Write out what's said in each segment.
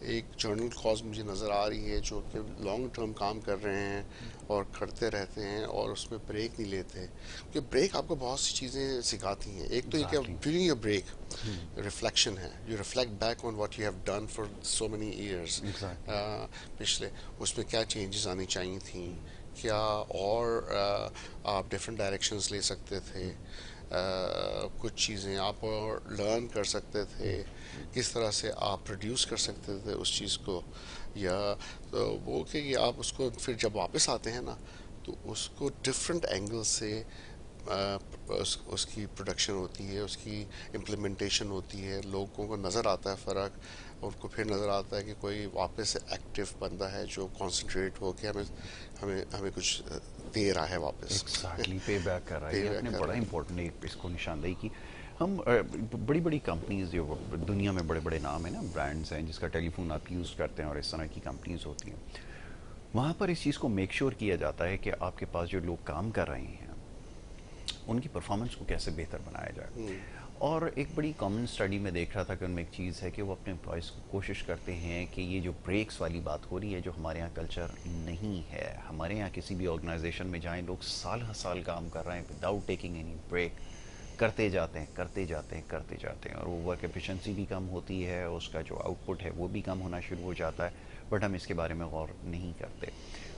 ایک general cause مجھے نظر آ رہی ہے جو کہ لانگ ٹرم کام کر رہے ہیں اور کرتے رہتے ہیں اور اس میں بریک نہیں لیتے، کیونکہ بریک آپ کو بہت سی چیزیں سکھاتی ہیں. ایک تو یہ کہ exactly. During your break reflection ہے، you reflect back on what you have done for so many years, exactly. پچھلے اس میں کیا چینجز آنی چاہیے تھیں، کیا اور آپ ڈفرینٹ ڈائریکشنز لے سکتے تھے، کچھ چیزیں آپ اور لرن کر سکتے تھے، کس طرح سے آپ پروڈیوس کر سکتے تھے اس چیز کو، یا وہ کہ آپ اس کو پھر جب واپس آتے ہیں نا تو اس کو ڈفرینٹ اینگل سے اس کی پروڈکشن ہوتی ہے، اس کی امپلیمنٹیشن ہوتی ہے، لوگوں کو نظر آتا ہے فرق، ان کو پھر نظر آتا ہے کہ کوئی واپس سے ایکٹیو بندہ ہے جو کانسنٹریٹ ہو کے ہمیں کچھ دے رہا ہے واپس. ایگزیکٹلی پے بیک کر رہا ہے. پے یہ آپ بیک نے کر بڑا رہا ہے. امپورٹنٹ ایک اس کو نشاندہی کی. ہم بڑی بڑی کمپنیز جو دنیا میں بڑے بڑے نام ہیں نا، برانڈز ہیں جس کا ٹیلی فون آپ یوز کرتے ہیں اور اس طرح کی کمپنیز ہوتی ہیں، وہاں پر اس چیز کو میک شور کیا جاتا ہے کہ آپ کے پاس جو لوگ کام کر رہے ہیں ان کی پرفارمنس کو کیسے بہتر بنایا جائے. اور ایک بڑی کامن اسٹڈی میں دیکھ رہا تھا کہ ان میں ایک چیز ہے کہ وہ اپنے امپلائیز کو کوشش کرتے ہیں کہ یہ جو بریکس والی بات ہو رہی ہے جو ہمارے یہاں کلچر نہیں ہے. ہمارے یہاں کسی بھی آرگنائزیشن میں جائیں لوگ سال ہر سال کام کر رہے ہیں وداؤٹ ٹیکنگ اینی بریک، کرتے جاتے ہیں کرتے جاتے ہیں کرتے جاتے ہیں، اور وہ ورک ایفیشنسی بھی کم ہوتی ہے، اس کا جو آؤٹ پٹ ہے وہ بھی کم ہونا شروع ہو جاتا ہے. بٹ ہم اس کے بارے میں غور نہیں کرتے.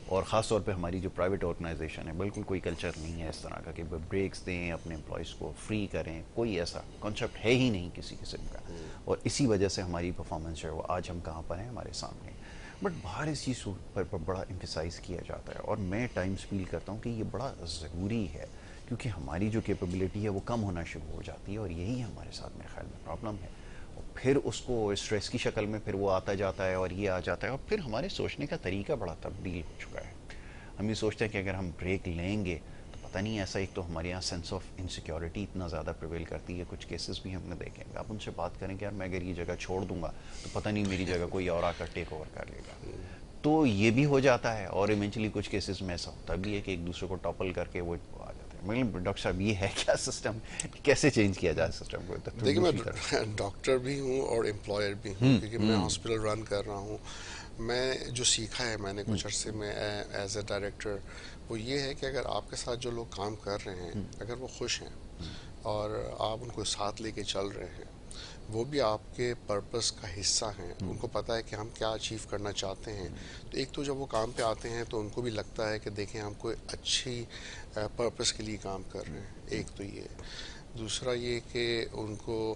اور خاص طور پہ ہماری جو پرائیویٹ آرگنائزیشن ہے بالکل کوئی کلچر نہیں ہے اس طرح کا کہ بریکس دیں، اپنے امپلائیز کو فری کریں. کوئی ایسا کانسیپٹ ہے ہی نہیں کسی قسم کا. اور اسی وجہ سے ہماری پرفارمنس جو ہے وہ آج ہم کہاں پر ہیں ہمارے سامنے. بٹ باہر اس چیز پر بڑا امفیسائز کیا جاتا ہے، اور میں ٹائمز فیل کرتا ہوں کہ یہ بڑا ضروری ہے، کیونکہ ہماری جو کیپیبلٹی ہے وہ کم ہونا شروع ہو جاتی ہے، اور یہی ہمارے ساتھ میرے خیال میں پرابلم ہے. اور پھر اس کو اسٹریس کی شکل میں پھر وہ آتا جاتا ہے اور یہ آ جاتا ہے، اور پھر ہمارے سوچنے کا طریقہ بڑا تبدیل ہو چکا ہے. ہم یہ سوچتے ہیں کہ اگر ہم بریک لیں گے تو پتہ نہیں، ایسا ایک تو ہمارے یہاں سینس آف انسیکیورٹی اتنا زیادہ پریویل کرتی ہے. کچھ کیسز بھی ہم نے دیکھیں گے، آپ ان سے بات کریں کہ یار میں اگر یہ جگہ چھوڑ دوں گا تو پتہ نہیں میری جگہ کوئی اور آ کر ٹیک اوور کر لے گا. تو یہ بھی ہو جاتا ہے، اور ایونچولی کچھ کیسز میں ایسا ہوتا بھی ہے کہ ایک دوسرے کو ٹاپل کر کے وہ آ جاتے ہیں. مطلب ڈاکٹر صاحب یہ ہے کیا سسٹم، کیسے چینج کیا جائے سسٹم کو دیکھیے میں دوسری طرف. ڈاکٹر بھی ہوں اور امپلائر بھی ہوں، کیونکہ میں ہاسپٹل رن کر رہا ہوں. میں جو سیکھا ہے میں نے کچھ عرصے میں ایز اے ڈائریکٹر، وہ یہ ہے کہ اگر آپ کے ساتھ جو لوگ کام کر رہے ہیں اگر وہ خوش ہیں اور آپ ان کو ساتھ لے کے چل رہے ہیں، وہ بھی آپ کے پرپس کا حصہ ہیں، ان کو پتہ ہے کہ ہم کیا اچیو کرنا چاہتے ہیں، تو ایک تو جب وہ کام پہ آتے ہیں تو ان کو بھی لگتا ہے کہ دیکھیں ہم کوئی اچھی پرپس کے لیے کام کر رہے ہیں. ایک تو یہ. دوسرا یہ کہ ان کو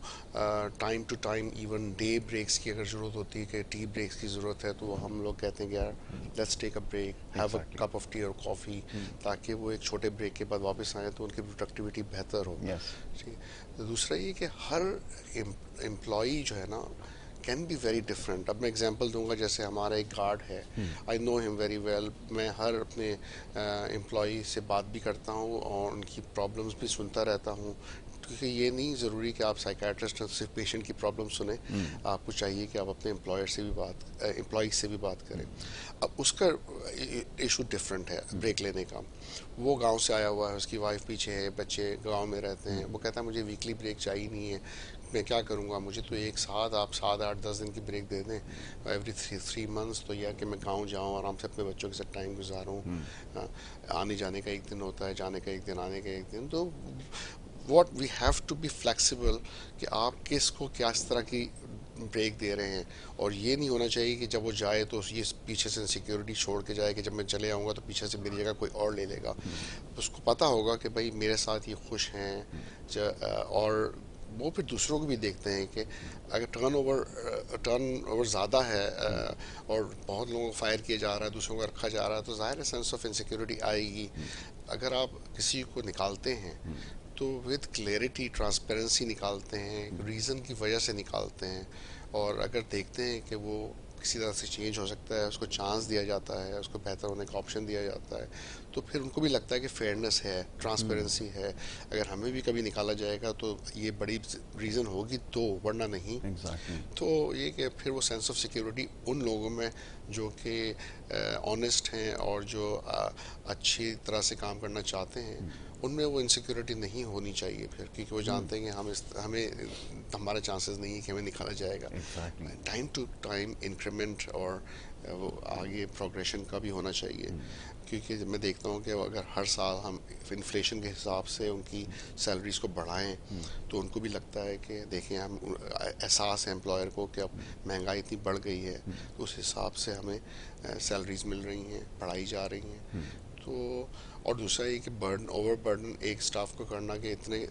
time to time even day breaks کی اگر ضرورت ہوتی ہے، کہ ٹی بریکس کی ضرورت ہے، تو وہ ہم لوگ کہتے ہیں کہ یار let's take a break, have A exactly. Cup of T اور کافی، تاکہ وہ ایک چھوٹے بریک کے بعد واپس آئیں تو ان کی پروڈکٹیوٹی بہتر ہو. یس. ٹھیک ہے. دوسرا یہ کہ ہر امپلائی جو ہے نا کین بی ویری ڈفرینٹ. اب میں اگزامپل دوں گا، جیسے ہمارا ایک گارڈ ہے، آئی نو ہم ویری ویل. میں ہر اپنے امپلائی سے بات بھی کرتا ہوں اور ان کی پرابلمس بھی سنتا رہتا ہوں، کیونکہ یہ نہیں ضروری کہ آپ سائیکیٹرسٹ صرف پیشنٹ کی پرابلم سنیں، آپ کو چاہیے کہ آپ اپنے امپلائی سے بھی بات کریں. اب اس کا ایشو ڈفرینٹ ہے بریک لینے کا. وہ گاؤں سے آیا ہوا ہے، اس کی وائف پیچھے ہے، بچے گاؤں میں رہتے ہیں، وہ کہتا ہے مجھے ویکلی بریک چاہیے نہیں ہے، میں کیا کروں گا، مجھے تو ایک ساتھ آپ 7 8 10 دن کی بریک دے دیں ایوری 3 months، تو یہ کہ میں گاؤں جاؤں آرام سے اپنے بچوں کے ساتھ ٹائم گزاروں. آنے جانے کا ایک دن ہوتا ہے، جانے کا ایک دن، آنے کا ایک دن. تو what we have to be flexible کہ آپ کس کو کیا اس طرح کی بریک دے رہے ہیں. اور یہ نہیں ہونا چاہیے کہ جب وہ جائے تو یہ پیچھے سے انسیکیورٹی چھوڑ کے جائے کہ جب میں چلے آؤں گا تو پیچھے سے میری جگہ کوئی اور لے لے گا. اس کو پتہ ہوگا کہ بھائی میرے ساتھ یہ خوش ہیں، اور وہ پھر دوسروں کو بھی دیکھتے ہیں کہ اگر ٹرن اوور زیادہ ہے اور بہت لوگوں کو فائر کیا جا رہا ہے، دوسروں کو رکھا جا رہا ہے، تو ظاہر ہے سینس آف انسیکیورٹی آئے گی. اگر آپ کسی کو نکالتے ہیں تو وتھ کلیئرٹی ٹرانسپیرنسی نکالتے ہیں، ریزن کی وجہ سے نکالتے ہیں، اور اگر دیکھتے ہیں کہ وہ کسی طرح سے چینج ہو سکتا ہے، اس کو چانس دیا جاتا ہے، اس کو بہتر ہونے کا آپشن دیا جاتا ہے، تو پھر ان کو بھی لگتا ہے کہ فیئرنس ہے, ٹرانسپیرنسی ہے, اگر ہمیں بھی کبھی نکالا جائے گا تو یہ بڑی ریزن ہوگی تو, ورنہ نہیں. ایگزیکٹلی. تو یہ کہ پھر وہ سینس آف سیکیورٹی ان لوگوں میں جو کہ آنیسٹ ہیں اور جو اچھی طرح سے کام کرنا چاہتے ہیں, ان میں وہ انسیکیورٹی نہیں ہونی چاہیے پھر, کیونکہ وہ جانتے ہیں کہ ہمیں ہمارا چانسز نہیں ہے کہ ہمیں نکالا جائے گا. Exactly. Time to time increment اور وہ آگے پروگریشن کا بھی ہونا چاہیے, کیونکہ میں دیکھتا ہوں کہ اگر ہر سال ہم انفلیشن کے حساب سے ان کی سیلریز کو بڑھائیں تو ان کو بھی لگتا ہے کہ دیکھیں ہم, احساس ہے امپلائر کو کہ اب مہنگائی اتنی بڑھ گئی ہے تو اس حساب سے ہمیں سیلریز مل رہی ہیں, بڑھائی جا رہی ہیں. تو اور دوسرا یہ کہ برڈن, اوور برڈن ایک اسٹاف کو کرنا کہ اتنے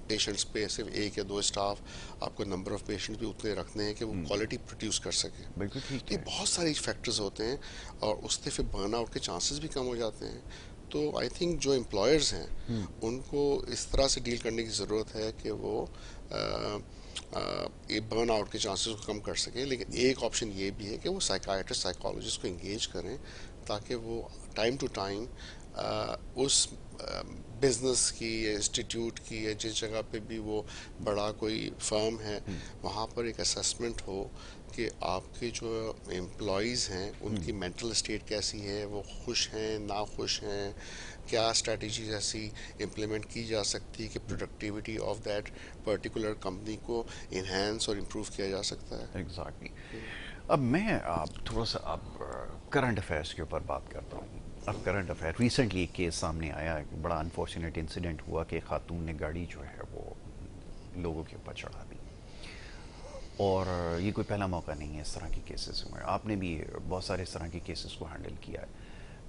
پیشنٹس پہ صرف ایک یا دو اسٹاف, آپ کو نمبر آف پیشنٹس بھی اتنے رکھنے ہیں کہ وہ کوالٹی پروڈیوس کر سکیں. بالکل ٹھیک تو یہ ہے. بہت ساری فیکٹرز ہوتے ہیں اور اس سے پھر برن آؤٹ کے چانسز بھی کم ہو جاتے ہیں. تو آئی تھنک جو امپلائرز ہیں ان کو اس طرح سے ڈیل کرنے کی ضرورت ہے کہ وہ برن آؤٹ کے چانسز کو کم کر سکیں. لیکن ایک آپشن یہ بھی ہے کہ وہ سائیکائٹرسٹ, سائیکالوجسٹ کو انگیج کریں تاکہ وہ ٹائم ٹو ٹائم اس بزنس کی یا انسٹیٹیوٹ کی یا جس جگہ پہ بھی وہ بڑا کوئی فرم ہے وہاں پر ایک اسیسمنٹ ہو کہ آپ کے جو امپلائیز ہیں ان کی مینٹل اسٹیٹ کیسی ہے, وہ خوش ہیں, ناخوش ہیں, کیا اسٹریٹجیز ایسی امپلیمنٹ کی جا سکتی ہے کہ productivity of that particular company کو انہینس اور امپروو کیا جا سکتا ہے. ایگزیکٹلی. اب میں تھوڑا سا اب کرنٹ افیئرس کے اوپر بات کرتا ہوں. اب کرنٹ افیئر ریسنٹلی ایک کیس سامنے آیا, بڑا انفارچونیٹ انسیڈنٹ ہوا کہ خاتون نے گاڑی جو ہے وہ لوگوں کے اوپر چڑھا دی, اور یہ کوئی پہلا موقع نہیں ہے اس طرح کی کیسز میں. آپ نے بھی بہت سارے اس طرح کی کیسز کو ہینڈل کیا ہے.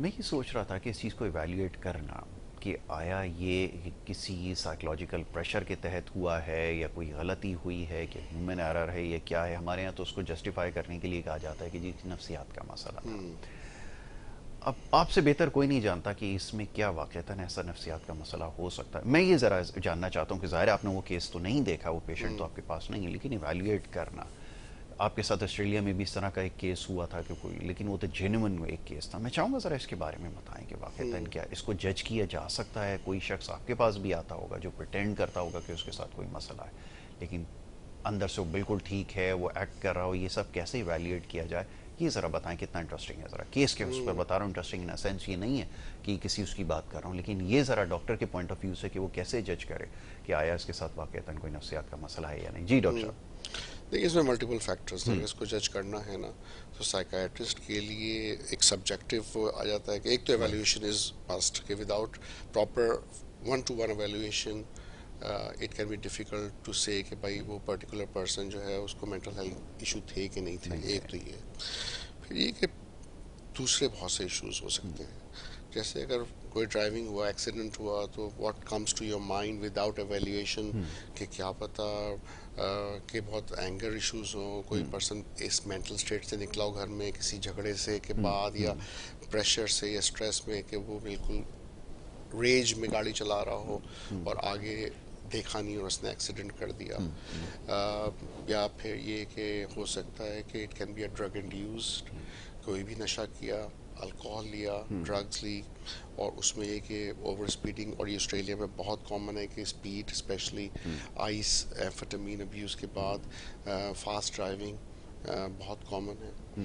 میں یہ سوچ رہا تھا کہ اس چیز کو ایویلیویٹ کرنا کہ آیا یہ کسی سائیکلوجیکل پریشر کے تحت ہوا ہے یا کوئی غلطی ہوئی ہے کہ ہیومن ایرر ہے یا کیا ہے. ہمارے یہاں تو اس کو جسٹیفائی کرنے کے لیے کہا جاتا ہے کہ جی نفسیات کا مسئلہ تھا. اب آپ سے بہتر کوئی نہیں جانتا کہ اس میں کیا واقعتاً ایسا نفسیات کا مسئلہ ہو سکتا ہے. میں یہ ذرا جاننا چاہتا ہوں کہ ظاہر آپ نے وہ کیس تو نہیں دیکھا, وہ پیشنٹ تو آپ کے پاس نہیں ہے, لیکن ایویلیویٹ کرنا. آپ کے ساتھ آسٹریلیا میں بھی اس طرح کا ایک کیس ہوا تھا کہ کوئی, لیکن وہ تو جینوئن ایک کیس تھا. میں چاہوں گا ذرا اس کے بارے میں بتائیں کہ واقعتاً کیا اس کو جج کیا جا سکتا ہے. کوئی شخص آپ کے پاس بھی آتا ہوگا جو پریٹینڈ کرتا ہوگا کہ اس کے ساتھ کوئی مسئلہ ہے, لیکن اندر سے وہ بالکل ٹھیک ہے, وہ ایکٹ کر رہا ہو. یہ سب کیسے ایویلیویٹ کیا جائے, یہ ذرا بتائیں کتنا انٹرسٹنگ ہے. ذرا کیس کے اس پر بتا رہا ہوں, انٹرسٹنگ ان سینس یہ نہیں ہے کہ کسی اس کی بات کر رہا ہوں, لیکن یہ ذرا ڈاکٹر کے پوائنٹ آف ویو سے کہ وہ کیسے جج کرے کہ آیا اس کے ساتھ واقعتاً کوئی نفسیات کا مسئلہ ہے یا نہیں. جی ڈاکٹر صاحب. دیکھیے اس میں ملٹیپل فیکٹرز ہیں. اس کو جج کرنا ہے نا تو سائیکائٹرسٹ کے لیے ایک سبجیکٹیو آ جاتا ہے کہ ایک تو ایویلیویشن از مسٹ, کہ without proper one to one evaluation it can be difficult to say کہ بھائی وہ پرٹیکولر پرسن جو ہے اس کو مینٹل ہیلتھ ایشو تھے کہ نہیں تھے. ایک تو یہ. پھر یہ کہ دوسرے بہت سے ایشوز ہو سکتے ہیں, جیسے اگر کوئی ڈرائیونگ ہوا, ایکسیڈنٹ ہوا, تو what comes to your mind without evaluation کہ کیا پتہ کہ بہت اینگر ایشوز ہوں, کوئی پرسن اس مینٹل اسٹیٹ سے نکلا ہو گھر میں کسی جھگڑے سے کے بعد یا پریشر سے یا اسٹریس میں کہ وہ بالکل ریج میں گاڑی چلا رہا ہو اور آگے دیکھا نہیں اور اس نے ایکسیڈنٹ کر دیا. یا پھر یہ کہ ہو سکتا ہے کہ it can be a drug induced, کوئی بھی نشہ کیا, الکوہل لیا, ڈرگز لی, اور اس میں یہ کہ اوور اسپیڈنگ, اور یہ آسٹریلیا میں بہت کامن ہے کہ speed especially ice amphetamine abuse کے بعد فاسٹ ڈرائیونگ بہت کامن ہے.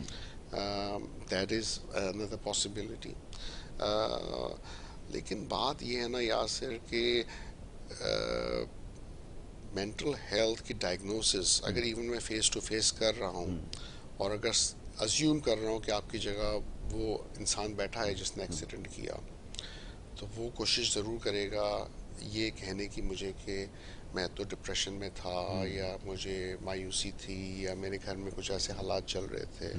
That is another possibility. لیکن بات یہ ہے نا یاسر کہ مینٹل ہیلتھ کی ڈائگنوسس اگر ایون میں فیس ٹو فیس کر رہا ہوں اور اگر ازیوم کر رہا ہوں کہ آپ کی جگہ وہ انسان بیٹھا ہے جس نے ایکسیڈنٹ کیا, تو وہ کوشش ضرور کرے گا یہ کہنے کی مجھے کہ میں تو ڈپریشن میں تھا یا مجھے مایوسی تھی یا میرے گھر میں کچھ ایسے حالات چل رہے تھے.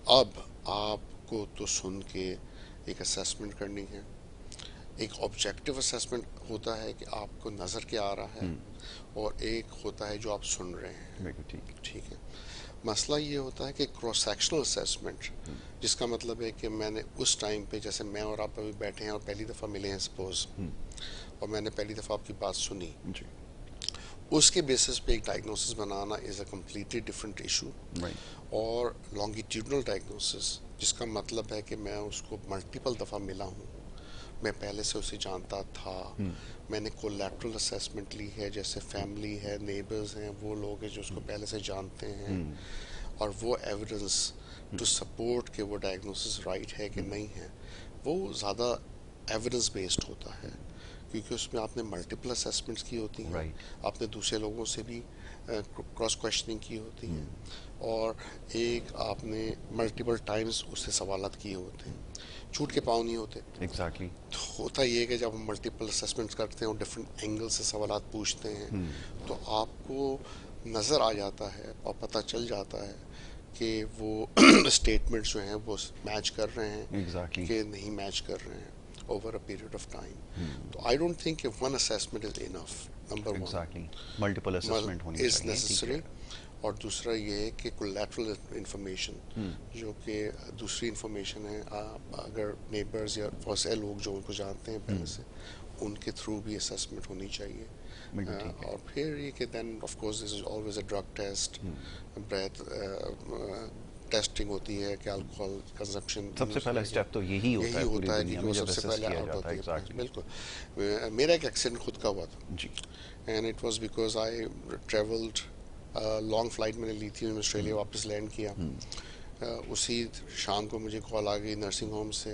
اب آپ کو تو سن کے ایک اسیسمنٹ کرنی ہے. ایک آبجیکٹیو اسیسمنٹ ہوتا ہے کہ آپ کو نظر کیا آ رہا ہے, اور ایک ہوتا ہے جو آپ سن رہے ہیں. ٹھیک ہے. مسئلہ یہ ہوتا ہے کہ کراس سیکشنل اسیسمنٹ, جس کا مطلب ہے کہ میں نے اس ٹائم پہ, جیسے میں اور آپ ابھی بیٹھے ہیں اور پہلی دفعہ ملے ہیں سپوز, اور میں نے پہلی دفعہ آپ کی بات سنی, اس کے بیسس پہ ایک diagnosis banana is a completely different issue. اور لانگیٹیوڈنل ڈائگنوسس جس کا مطلب ہے کہ میں اس کو ملٹیپل دفعہ ملا ہوں، میں پہلے سے اسے جانتا تھا، میں نے کولیٹرل اسیسمنٹ لی ہے، جیسے فیملی ہے، نیبرز ہیں، وہ لوگ ہیں جو اس کو پہلے سے جانتے ہیں، اور وہ ایویڈنس ٹو سپورٹ کہ وہ ڈائگنوسس رائٹ ہے کہ نہیں ہے، وہ زیادہ ایویڈنس بیسڈ ہوتا ہے، کیونکہ اس میں آپ نے ملٹیپل اسیسمنٹس کی ہوتی ہیں، رائٹ. آپ نے دوسرے لوگوں سے بھی کراس کوشچننگ کی ہوتی ہے، اور ایک آپ نے ملٹیپل ٹائمز اس سے سوالات کیے ہوتے ہیں، چھوٹ کے پاؤں نہیں ہوتے. ایگزیکٹلی. ہوتا یہ کہ جب ہم ملٹیپل اسیسمنٹس کرتے ہیں اور ڈفرینٹ اینگل سے سوالات پوچھتے ہیں تو آپ کو نظر آ جاتا ہے اور پتہ چل جاتا ہے کہ وہ اسٹیٹمنٹس جو ہیں وہ میچ کر رہے ہیں ایگزیکٹلی. کہ نہیں میچ کر رہے ہیں over a period of time. تو آئی ڈونٹ تھنک کہ one assessment is enough, number exactly multiple one assessment ہونی از چاہیے. ٹھیک ہے. نیسسری. اور دوسرا یہ ہے کہ کولیٹرل انفارمیشن جو کہ دوسری انفارمیشن ہے، اگر نیبرز یا ویسے لوگ جو ان کو جانتے ہیں پہلے سے، ان کے تھرو بھی اسیسمنٹ ہونی چاہیے. بالکل ٹھیک ہے. اور پھر یہ کہ then of course this is always a drug test, breath testing ہوتی ہے کہ الکوہول کنزمپشن. سب سے پہلا اسٹیپ تو یہی ہوتا یہی ہے پوری ہوتا ہے دنیا کیونکہ میں وہ جب سب سے اسیس پہلے کیا آؤٹ جاتا ہے. ہوتی ہے. ایگزیکٹلی. بالکل میرا ایک ایکسیڈنٹ خود کا ہوا تھا، جی. And it was because I travelled long flight میں نے لی تھی، آسٹریلیا واپس لینڈ کیا. اسی شام کو مجھے کال آ گئی نرسنگ ہوم سے،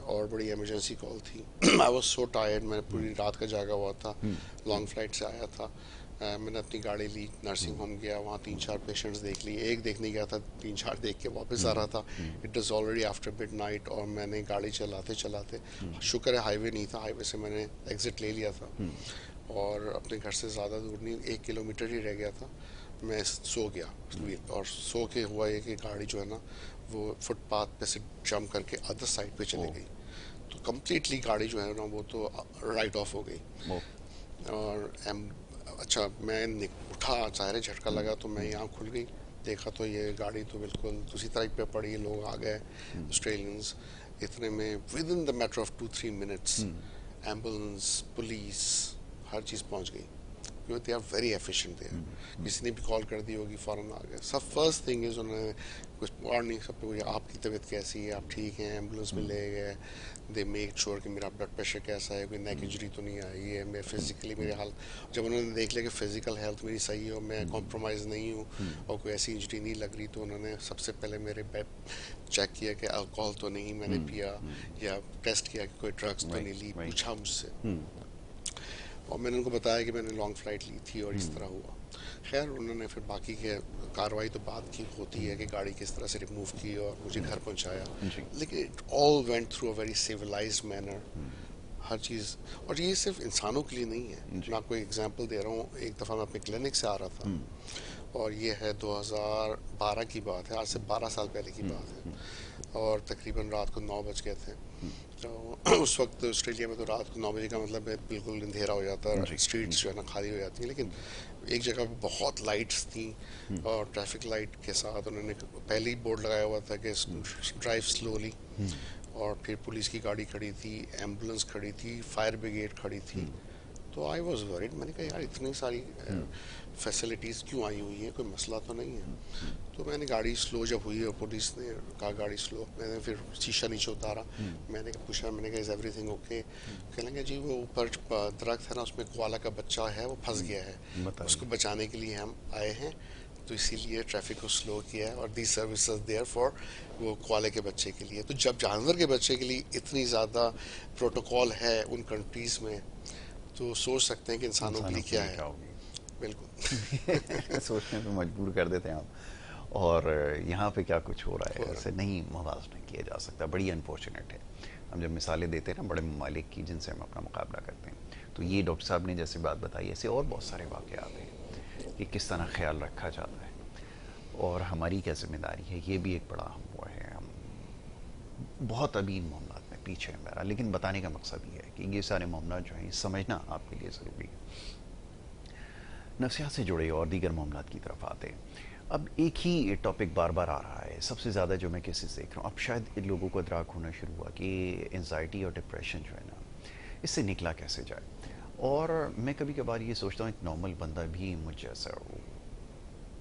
اور بڑی ایمرجنسی کال تھی. آئی واز سو ٹائرڈ، میں پوری رات کا جاگا ہوا تھا، لانگ فلائٹ سے آیا تھا. میں نے اپنی گاڑی لی، نرسنگ ہوم گیا، وہاں 3-4 پیشنٹس دیکھ لیے، ایک دیکھنے گیا تھا، 3-4 دیکھ کے واپس آ رہا تھا. It is already after mid night, اور میں نے گاڑی چلاتے چلاتے، شکر ہے ہائی وے نہیں تھا، ہائی وے سے میں نے ایگزٹ لے لیا تھا، اور اپنے گھر سے زیادہ دور نہیں، 1 کلومیٹر ہی رہ گیا تھا. میں سو گیا، اور سو کے ہوا یہ کہ گاڑی جو ہے نا وہ فٹ پاتھ پہ سے جمپ کر کے ادر سائڈ پہ چلے گئی، تو کمپلیٹلی گاڑی جو ہے نا وہ تو رائٹ آف ہو گئی. اور اچھا میں اٹھا، ظاہر جھٹکا لگا، تو میں آنکھ کھل گئی، دیکھا تو یہ گاڑی تو بالکل دوسری طرح پہ پڑی، لوگ آ گئے آسٹریلینز. اتنے میں within the matter of 2-3 minutes ambulance, police, ہر چیز پہنچ گئی. They are very efficient they. کسی نے بھی کال کر دی ہوگی فوراً آ گئے. سب فرسٹ تھنگ از انہوں نے کچھ اور نہیں، سب پہ آپ کی طبیعت کیسی ہے، آپ ٹھیک ہیں، ایمبولینس میں لے گئے. دے میک شیور کہ میرا بلڈ پریشر کیسا ہے، کوئی نیک انجری تو نہیں آئی ہے، میں فزیکلی میرے حالت، جب انہوں نے دیکھ لیا کہ فزیکل ہیلتھ میری صحیح ہے اور میں کمپرومائز نہیں ہوں اور کوئی ایسی انجری نہیں لگ رہی، تو انہوں نے سب سے پہلے میرے چیک کیا کہ الکوہول تو نہیں میں نے پیا، یا ٹیسٹ کیا کہ کوئی ڈرگس تو نہیں لی، پوچھا مجھ سے، اور میں نے ان کو بتایا کہ میں نے لانگ فلائٹ لی تھی اور اس طرح ہوا. خیر انہوں نے پھر باقی کے کاروائی تو بعد کی ہوتی ہے کہ گاڑی کس طرح سے ریموو کی اور مجھے گھر پہنچایا، لیکن it all went through a very civilised manner, ہر چیز. اور یہ صرف انسانوں کے لیے نہیں ہے، میں آپ کو ایگزامپل دے رہا ہوں. ایک دفعہ میں اپنے کلینک سے آ رہا تھا، اور یہ ہے 2012 کی بات ہے، آج سے 12 سال پہلے کی بات ہے، اور تقریباً رات کو 9 بج گئے تھے. تو اس وقت آسٹریلیا میں تو رات کو 9 بجے کا مطلب ہے بالکل اندھیرا ہو جاتا ہے، اسٹریٹس جو ہے نا خالی ہو جاتی ہیں. لیکن ایک جگہ پہ بہت لائٹس تھیں، اور ٹریفک لائٹ کے ساتھ انہوں نے پہلے ہی بورڈ لگایا ہوا تھا کہ ڈرائیو سلولی. اور پھر پولیس کی گاڑی کھڑی تھی، ایمبولینس کھڑی تھی، فائر بریگیڈ کھڑی تھی. تو آئی واز ورڈ، میں نے کہا یار اتنی ساری فیسلٹیز کیوں آئی ہوئی ہیں، کوئی مسئلہ تو نہیں ہے. تو میں نے گاڑی سلو جب ہوئی اور پولیس نے کہا گاڑی سلو، میں نے پھر شیشہ نیچے اتارا، میں نے پوچھا، میں نے کہا از ایوری تھنگ اوکے؟ کہنے لگے جی وہ اوپر درخت ہے نا اس میں کوالا کا بچہ ہے، وہ پھنس گیا ہے، اس کو بچانے کے لیے ہم آئے ہیں، تو اسی لیے ٹریفک کو سلو کیا ہے، اور دی سروسز دیئر فار وہ کوالے کے بچے کے لیے. تو جب جانور کے بچے کے لیے اتنی زیادہ پروٹوکول ہے ان کنٹریز میں، تو سوچ سکتے ہیں کہ انسانوں کے لیے کیا ہے. ہوگی. بالکل سوچنے پہ مجبور کر دیتے ہیں آپ. اور یہاں پہ کیا کچھ ہو رہا ہے، ایسے نہیں موازنہ کیا جا سکتا. بڑی انفارچونیٹ ہے. ہم جب مثالیں دیتے ہیں نا بڑے ممالک کی جن سے ہم اپنا مقابلہ کرتے ہیں، تو یہ ڈاکٹر صاحب نے جیسے بات بتائی، ایسے اور بہت سارے واقعات ہیں کہ کس طرح خیال رکھا جاتا ہے اور ہماری کیا ذمہ داری ہے. یہ بھی ایک بڑا اہم وہ ہے. ہم بہت ابین معاملات میں پیچھے ہیں بہرحال، لیکن بتانے کا مقصد یہ ہے کہ یہ سارے معاملات جو ہیں سمجھنا آپ کے لیے ضروری ہے. نفسیات سے جڑے اور دیگر معاملات کی طرف آتے ہیں. اب ایک ہی ٹاپک بار بار آ رہا ہے. سب سے زیادہ جو میں کیسز دیکھ رہا ہوں، اب شاید ان لوگوں کو ادراک ہونا شروع ہوا کہ انزائٹی اور ڈپریشن جو ہے نا، اس سے نکلا کیسے جائے. اور میں کبھی کبھار یہ سوچتا ہوں ایک نارمل بندہ بھی مجھ جیسا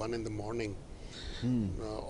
1 in the morning,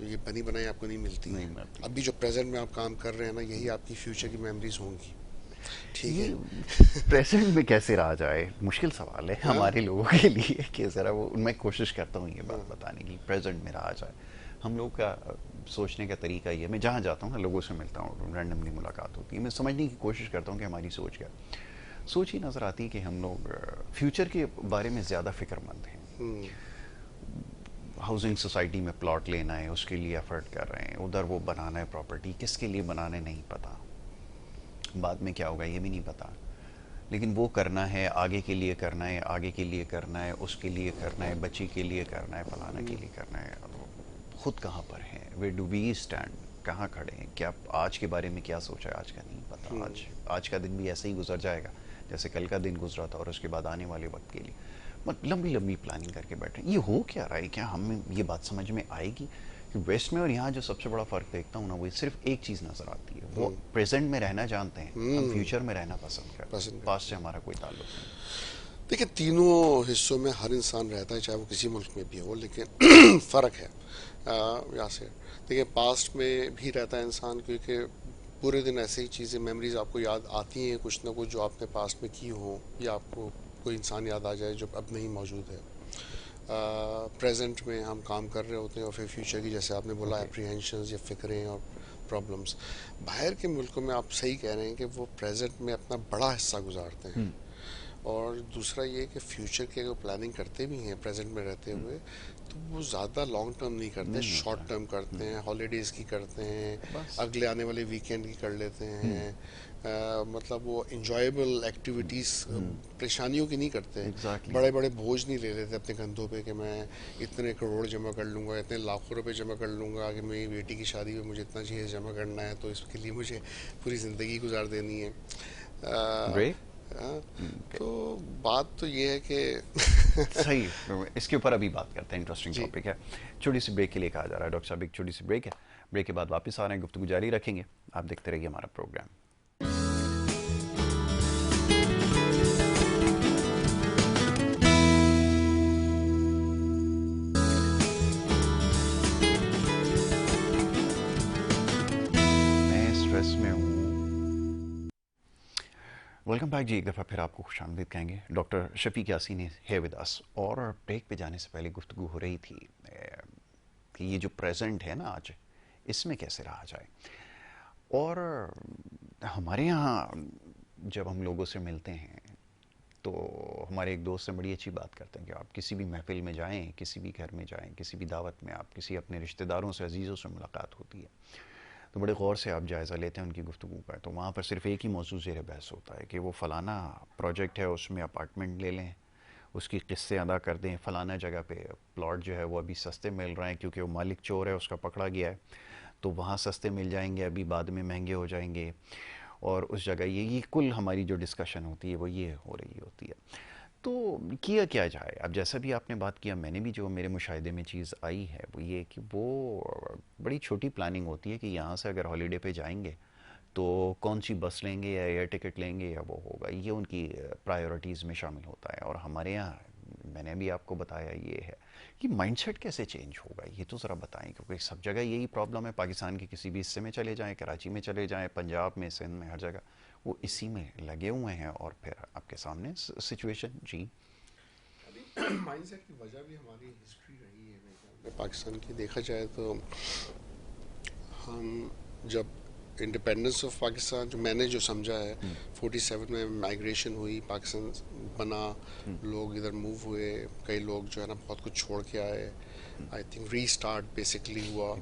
یہ بنی بنائی آپ کو نہیں ملتی نہیں ہیں. ملتی. ابھی جو پریزنٹ میں آپ کام کر رہے ہیں نا, یہی آپ کی فیوچر کی میموریز ہوں گی. ٹھیک ہے. یہ پریزنٹ میں کیسے رہا جائے, مشکل سوال ہے ہاں ہمارے لوگوں کے لیے کہ ذرا وہ میں کوشش کرتا ہوں یہ بات بتانے کی, پریزنٹ میں رہا جائے. ہم لوگ کا سوچنے کا طریقہ یہ ہے, میں جہاں جاتا ہوں نا لوگوں سے ملتا ہوں, رینڈملی ملاقات ہوتی ہے, میں سمجھنے کی کوشش کرتا ہوں کہ ہماری سوچ کیا. سوچ ہی نظر آتی ہے کہ ہم لوگ فیوچر کے بارے میں زیادہ فکر مند ہیں. ہاؤسنگ سوسائٹی میں پلاٹ لینا ہے, اس کے لیے ایفرٹ کر رہے ہیں, ادھر وہ بنانا ہے پراپرٹی, کس کے لیے بنانا ہے نہیں پتا, بعد میں کیا ہوگا یہ بھی نہیں پتا, لیکن وہ کرنا ہے, آگے کے لیے کرنا ہے, آگے کے لیے کرنا ہے, اس کے لیے کرنا ہے, بچی کے لیے کرنا ہے, فلانا کے لیے کرنا ہے. خود کہاں پر ہیں, ویئر ڈو وی اسٹینڈ, کہاں کھڑے ہیں, کیا آج کے بارے میں کیا سوچا ہے, آج کا نہیں پتا. آج کا دن بھی ایسے ہی گزر جائے گا جیسے کل کا دن گزرا تھا, اور اس کے بعد آنے والے وقت کے لیے لمبی لمبی پلاننگ کر کے بیٹھے. یہ ہو کیا رہا ہے, کیا ہمیں یہ بات سمجھ میں آئے گی کہ ویسٹ میں اور یہاں جو سب سے بڑا فرق دیکھتا ہوں نا, وہ صرف ایک چیز نظر آتی ہے, وہ پریزنٹ میں رہنا جانتے ہیں, ہم فیوچر میں رہنا پسند کرتے ہیں, پاسٹ سے ہمارا کوئی تعلق نہیں. دیکھیں تینوں حصوں میں ہر انسان رہتا ہے, چاہے وہ کسی ملک میں بھی ہو, لیکن فرق ہے یہاں سے. دیکھیں پاسٹ میں بھی رہتا ہے انسان, کیونکہ پورے دن ایسے ہی چیزیں میموریز آپ کو یاد آتی ہیں, کچھ نہ کچھ جو آپ نے پاسٹ میں کی ہوں, یا آپ کو کوئی انسان یاد آ جائے جو اب نہیں موجود ہے. پریزنٹ میں ہم کام کر رہے ہوتے ہیں, اور پھر فیوچر کی جیسے آپ نے بولا اپریہینشنز یا فکریں اور پرابلمس. باہر کے ملکوں میں آپ صحیح کہہ رہے ہیں کہ وہ پریزنٹ میں اپنا بڑا حصہ گزارتے ہیں, اور دوسرا یہ کہ فیوچر کی اگر پلاننگ کرتے بھی ہیں پریزنٹ میں رہتے ہوئے, تو وہ زیادہ لانگ ٹرم نہیں کرتے, شارٹ ٹرم کرتے ہیں, ہالیڈیز کی کرتے ہیں, اگلے آنے والے ویکینڈ کی کر لیتے ہیں. مطلب وہ انجوائیبل ایکٹیویٹیز, پریشانیوں کی نہیں کرتے. بڑے بڑے بوجھ نہیں لے لیتے اپنے کندھوں پہ کہ میں اتنے کروڑ جمع کر لوں گا, اتنے لاکھوں روپے جمع کر لوں گا, کہ میری بیٹی کی شادی میں مجھے اتنا چیز جمع کرنا ہے, تو اس کے لیے مجھے پوری زندگی گزار دینی ہے. تو بات تو یہ ہے کہ صحیح, اس کے اوپر ابھی بات کرتے ہیں, انٹرسٹنگ جی ٹاپک ہے. چھوٹی سی بریک کے لیے کہا جا رہا ہے ڈاکٹر صاحب, ایک چھوٹی سی بریک ہے, بریک کے بعد واپس آ رہے ہیں, گفتگو جاری رکھیں گے, آپ دیکھتے رہیے ہمارا پروگرام. میں اسٹریس میں ہوں. ویلکم بیک جی, ایک دفعہ پھر آپ کو خوش آمدید کہیں گے. ڈاکٹر شفیق یاسین ہے ود اس, اور بریک پہ جانے سے پہلے گفتگو ہو رہی تھی کہ یہ جو پریزنٹ ہے نا آج, اس میں کیسے رہا جائے. اور ہمارے یہاں جب ہم لوگوں سے ملتے ہیں تو ہمارے ایک دوست سے بڑی اچھی بات کرتے ہیں کہ آپ کسی بھی محفل میں جائیں, کسی بھی گھر میں جائیں, کسی بھی دعوت میں آپ کسی اپنے رشتہ داروں سے, عزیزوں سے ملاقات ہوتی ہے, تو بڑے غور سے آپ جائزہ لیتے ہیں ان کی گفتگو کا. تو وہاں پر صرف ایک ہی موضوع زیر بحث ہوتا ہے کہ وہ فلانا پروجیکٹ ہے, اس میں اپارٹمنٹ لے لیں, اس کی قسطیں ادا کر دیں, فلانا جگہ پہ پلاٹ جو ہے وہ ابھی سستے مل رہے ہیں کیونکہ وہ مالک چور ہے, اس کا پکڑا گیا ہے, تو وہاں سستے مل جائیں گے, ابھی بعد میں مہنگے ہو جائیں گے. اور اس جگہ یہ کل ہماری جو ڈسکشن ہوتی ہے وہ یہ ہو رہی ہوتی ہے. تو کیا جائے. اب جیسا بھی آپ نے بات کیا, میں نے بھی جو میرے مشاہدے میں چیز آئی ہے وہ یہ کہ وہ بڑی چھوٹی پلاننگ ہوتی ہے کہ یہاں سے اگر ہالیڈے پہ جائیں گے تو کون سی بس لیں گے یا ایئر ٹکٹ لیں گے یا وہ ہوگا, یہ ان کی پرائیورٹیز میں شامل ہوتا ہے. اور ہمارے یہاں میں نے بھی آپ کو بتایا یہ ہے کہ مائنڈ سیٹ کیسے چینج ہوگا, یہ تو ذرا بتائیں, کیونکہ سب جگہ یہی پرابلم ہے. پاکستان کے کسی بھی حصے میں چلے جائیں, کراچی میں چلے جائیں, پنجاب میں, سندھ میں, ہر جگہ وہ اسی میں لگے ہوئے ہیں, اور پھر آپ کے سامنے سچویشن. جی مائنڈ سیٹ کی وجہ بھی ہماری ہسٹری رہی ہے. پاکستان کی دیکھا جائے تو ہم جب انڈیپینڈنس آف پاکستان جو سمجھا ہے 47 میں مائگریشن ہوئی, پاکستان بنا, لوگ ادھر موو ہوئے, کئی لوگ جو ہے نا بہت کچھ چھوڑ کے آئے, I think restart basically ہوا.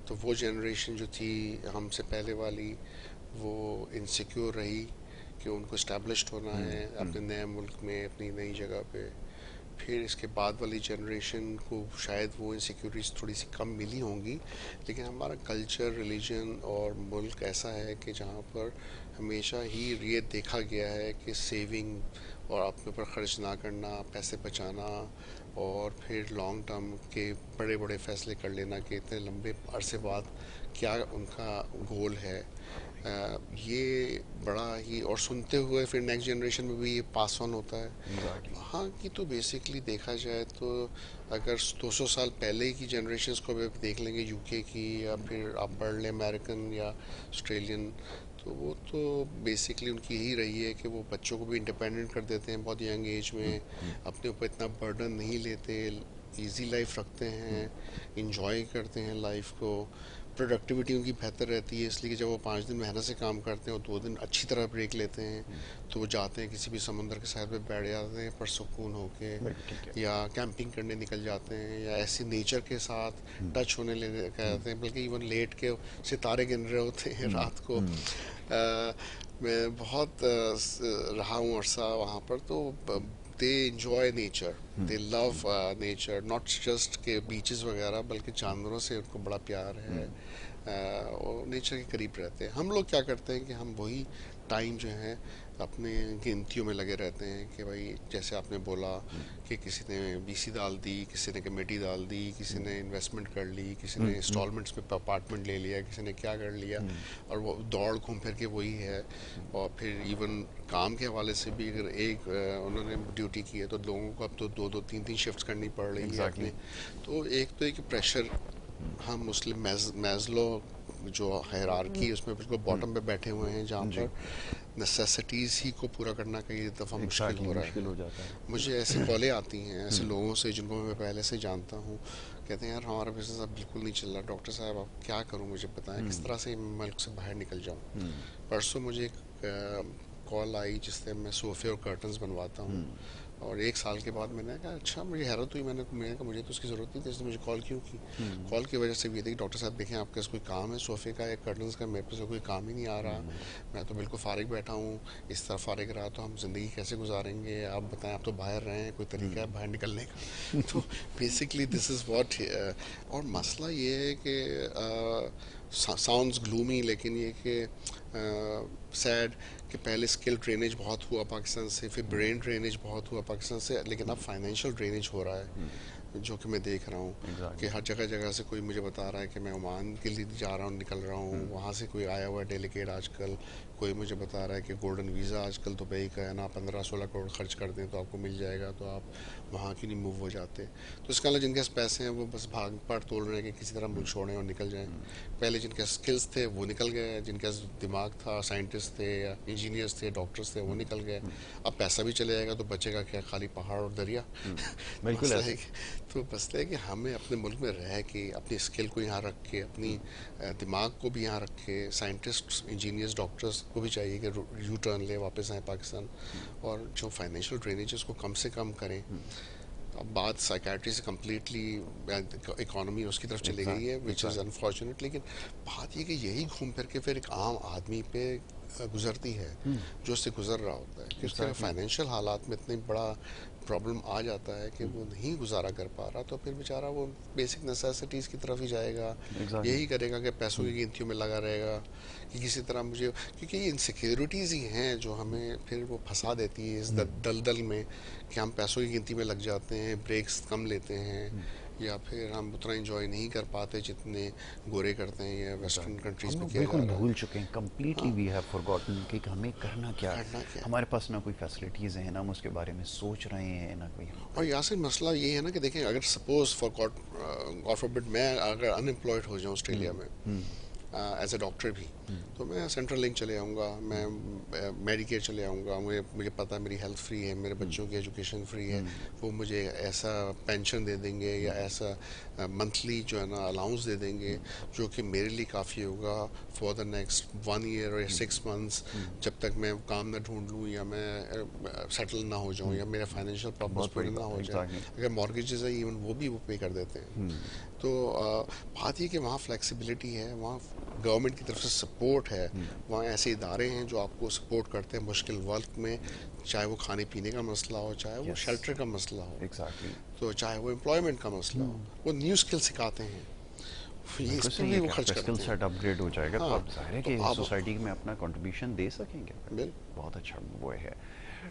تو وہ جنریشن جو تھی ہم سے پہلے والی, وہ انسیکیور رہی کہ ان کو اسٹیبلشڈ ہونا ہے اپنے نئے ملک میں, اپنی نئی جگہ پہ. پھر اس کے بعد والی جنریشن کو شاید وہ انسیکیورٹیز تھوڑی سی کم ملی ہوں گی, لیکن ہمارا کلچر, ریلیجن اور ملک ایسا ہے کہ جہاں پر ہمیشہ ہی یہ دیکھا گیا ہے کہ سیونگ اور اپنے اوپر خرچ نہ کرنا، پیسے بچانا، اور پھر لانگ ٹرم کے بڑے بڑے فیصلے کر لینا کہ اتنے لمبے عرصے بعد کیا ان کا گول ہے. یہ بڑا ہی، اور سنتے ہوئے پھر نیکسٹ جنریشن میں بھی یہ پاس آن ہوتا ہے. ایگزیکٹلی. ہاں کی تو بیسکلی دیکھا جائے تو اگر 200 سال پہلے کی جنریشنز کو بھی دیکھ لیں گے، یو کے کی، یا پھر آپ پڑھ لیں امریکن یا آسٹریلین، تو وہ تو بیسکلی ان کی یہی رہی ہے کہ وہ بچوں کو بھی انڈیپینڈنٹ کر دیتے ہیں بہت ینگ ایج میں، اپنے اوپر اتنا برڈن نہیں لیتے، ایزی لائف رکھتے ہیں، انجوائے کرتے ہیں لائف کو. پروڈکٹیوٹی ان کی بہتر رہتی ہے، اس لیے کہ جب وہ 5 دن محنت سے کام کرتے ہیں اور 2 دن اچھی طرح بریک لیتے ہیں، تو وہ جاتے ہیں کسی بھی سمندر کے ساحل پہ بیٹھ جاتے ہیں پرسکون ہو کے، بالکل ٹھیک ہے. یا کیمپنگ کرنے نکل جاتے ہیں، یا ایسی نیچر کے ساتھ ٹچ ہونے لے جاتے ہیں، بلکہ ایون لیٹ کے ستارے گن رہے ہوتے ہیں رات کو. میں بہت رہا ہوں عرصہ وہاں پر، تو they enjoy nature, they love nature, not just کہ بیچز وغیرہ، بلکہ جانوروں سے ان کو بڑا پیار ہے، اور نیچر کے قریب رہتے ہیں. ہم لوگ کیا کرتے ہیں کہ ہم وہی ٹائم جو ہے اپنے گنتیوں میں لگے رہتے ہیں کہ بھائی جیسے آپ نے بولا کہ کسی نے بی سی ڈال دی، کسی نے کمیٹی ڈال دی، کسی نے انویسٹمنٹ کر لی، کسی نے انسٹالمنٹس پہ اپارٹمنٹ لے لیا، کسی نے کیا کر لیا، اور وہ دوڑ گھوم پھر کے وہی ہے. اور پھر ایون کام کے حوالے سے بھی اگر ایک انہوں نے ڈیوٹی کی ہے تو لوگوں کو اب تو 2 2 3 3 شفٹس کرنی پڑ رہی ہے ایگزیکٹلی. اپنے. تو ایک پریشر، ہم مسلم میزلو جو ہیرارکی اس میں بالکل باٹم پہ بیٹھے ہوئے ہیں، جہاں جی. پر نیسیسٹیز ہی کو پورا کرنا کئی دفعہ مشکل ایگزیکٹلی ہو رہا مشکل ہے. ہو جاتا ہے. مجھے ایسی کالیں آتی ہیں ایسے لوگوں سے جن کو میں پہلے سے جانتا ہوں، کہتے ہیں یار ہمارا بزنس اب بالکل نہیں چل رہا، ڈاکٹر صاحب اب کیا کروں، مجھے بتائیں کس طرح سے ملک سے باہر نکل جاؤں. پرسوں مجھے ایک کال آئی جس سے میں صوفے اور کرٹنز بنواتا ہوں، اور 1 سال کے بعد میں نے کہا اچھا، مجھے حیرت ہوئی، میں نے کہا مجھے تو اس کی ضرورت نہیں تھی، اس نے مجھے کال کیوں کی. کال کی وجہ سے بھی یہ تھی کہ ڈاکٹر صاحب دیکھیں آپ کے پاس کوئی کام ہے صوفے کا یا کرٹنز کا؟ میرے پاس کوئی کام ہی نہیں آ رہا، میں تو بالکل فارغ بیٹھا ہوں، اس طرح فارغ رہا تو ہم زندگی کیسے گزاریں گے؟ آپ بتائیں، آپ تو باہر رہے ہیں، کوئی طریقہ ہے باہر نکلنے کا؟ تو بیسکلی دس از واٹ. اور مسئلہ یہ ہے کہ ساؤنڈز گلومی، لیکن یہ کہ سیڈ کہ پہلے اسکل ڈرینیج بہت ہوا پاکستان سے، پھر برین ڈرینیج بہت ہوا پاکستان سے، لیکن اب فائنینشیل ڈرینیج ہو رہا ہے جو کہ میں دیکھ رہا ہوں کہ ایگزیکٹلی. ہر جگہ سے کوئی مجھے بتا رہا ہے کہ میں عمان کے لیے جا رہا ہوں، نکل رہا ہوں، وہاں سے کوئی آیا ہوا ہے ڈیلیگیٹ آج کل، کوئی مجھے بتا رہا ہے کہ گولڈن ویزا آج کل دبئی کا ہے نا، 15 16 کروڑ خرچ کر دیں تو آپ کو مل جائے گا، تو آپ وہاں کیوں نہیں موو ہو جاتے. تو اس کا جن کے پاس پیسے ہیں وہ بس بھاگ پڑ تول رہے ہیں کہ کسی طرح ملک چھوڑیں اور نکل جائیں. پہلے جن کے اسکلز تھے وہ نکل گئے، جن کا دماغ تھا، سائنٹسٹ تھے یا انجینئرس تھے، ڈاکٹرس تھے، وہ نکل گئے. اب پیسہ بھی چلے جائے گا تو بچے گا کیا؟ خالی پہاڑ اور دریا. بالکل مسئلہ ایسے ہے ہی. تو مسئلہ ہے کہ ہمیں اپنے ملک میں رہ کے اپنی اسکل کو یہاں رکھ کے، اپنی دماغ کو بھی یہاں رکھ کے، سائنٹسٹ انجینئرس ڈاکٹرس کو بھی چاہیے کہ یو ٹرن لے، واپس آئیں پاکستان، اور جو فائنینشیل ڈرینیج اس کو کم سے کم کریں. اب بات سائیکیٹری سے کمپلیٹلی اکانومی اس کی طرف چلی گئی ہے، وچ از ایگزیکٹلی. انفارچونیٹ. لیکن بات یہ کہ یہی گھوم پھر کے پھر ایک عام آدمی پہ گزرتی ہے جو اس سے گزر رہا ہوتا ہے، کہ اس کے ایگزیکٹلی. فائنینشیل حالات میں اتنی بڑا پرابلم آ جاتا ہے کہ وہ نہیں گزارا کر پا رہا، تو پھر بیچارہ وہ بیسک نیسیسٹیز کی طرف ہی جائے گا، ایگزیکٹلی. یہی کرے گا کہ پیسوں کی گنتیوں میں لگا رہے گا کہ کسی طرح مجھے، کیونکہ یہ انسیکیورٹیز ہی ہیں جو ہمیں پھر وہ پھنسا دیتی ہے اس دلدل میں کہ ہم پیسوں کی گنتی میں لگ جاتے ہیں، بریکس کم لیتے ہیں، یا پھر ہم اتنا انجوائے نہیں کر پاتے جتنے گورے کرتے ہیں یا ویسٹرن کنٹریز ہم میں لوگ کیا بالکل جا رہا بھول ہے. چکے ہیں کمپلیٹلی. وی ہیو فارگاٹن کہ ہمیں کرنا کیا ہے. کرنا کیا ہے. ہمارے پاس نہ کوئی فیسلٹیز ہیں، نہ ہم اس کے بارے میں سوچ رہے ہیں، نہ کوئی ہم اور کوئی. یہاں سے مسئلہ یہ ہے نا کہ دیکھیں، اگر سپوز فار گاڈ فاربڈ میں اگر ان امپلائڈ ہو جاؤں آسٹریلیا میں ایز اے ڈاکٹر بھی، تو میں سینٹرل لنک چلے آؤں گا، میں میڈیکیئر چلے آؤں گا، مجھے پتہ ہے میری ہیلتھ فری ہے، میرے بچوں کی ایجوکیشن فری ہے، وہ مجھے ایسا پینشن دے دیں گے یا ایسا منتھلی جو ہے نا الاؤنس دے دیں گے جو کہ میرے لیے کافی ہوگا فار دا نیکسٹ 1 ایئر اور 6 months، جب تک میں کام نہ ڈھونڈ لوں یا میں سیٹل نہ ہو جاؤں یا میرے فائنینشیل پرابلمس بہت بڑی پورے نہ بات ہے. ہو جائیں. ایگزیکٹلی. اگر مارگیجز ہیں ایون وہ بھی وہ پے کر دیتے ہیں. تو بات یہ کہ وہاں فلیکسیبلٹی ہے، وہاں گورنمنٹ کی طرف سے سپورٹ ہے، وہاں ایسے ادارے ہیں جو آپ کو سپورٹ کرتے ہیں مشکل وقت میں، چاہے وہ کھانے پینے کا مسئلہ ہو، چاہے وہ یس. شیلٹر کا مسئلہ ہو، ایگزیکٹلی. تو چاہے وہ امپلائمنٹ کا مسئلہ ہو، وہ نیو اسکل سکھاتے ہیں، یہ بالکل اس پہ صحیح بھی ہے وہ کہ آپ خرچ کا اسکل کرتے ہیں. سیٹ اپ گریڈ ہو جائے گا تو ہاں آپ ظاہر ہے تو کہ اب سوسائٹی میں اپنا کنٹریبیوشن دے سکیں گے. بل بہت اچھا وہ ہے.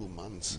2 months।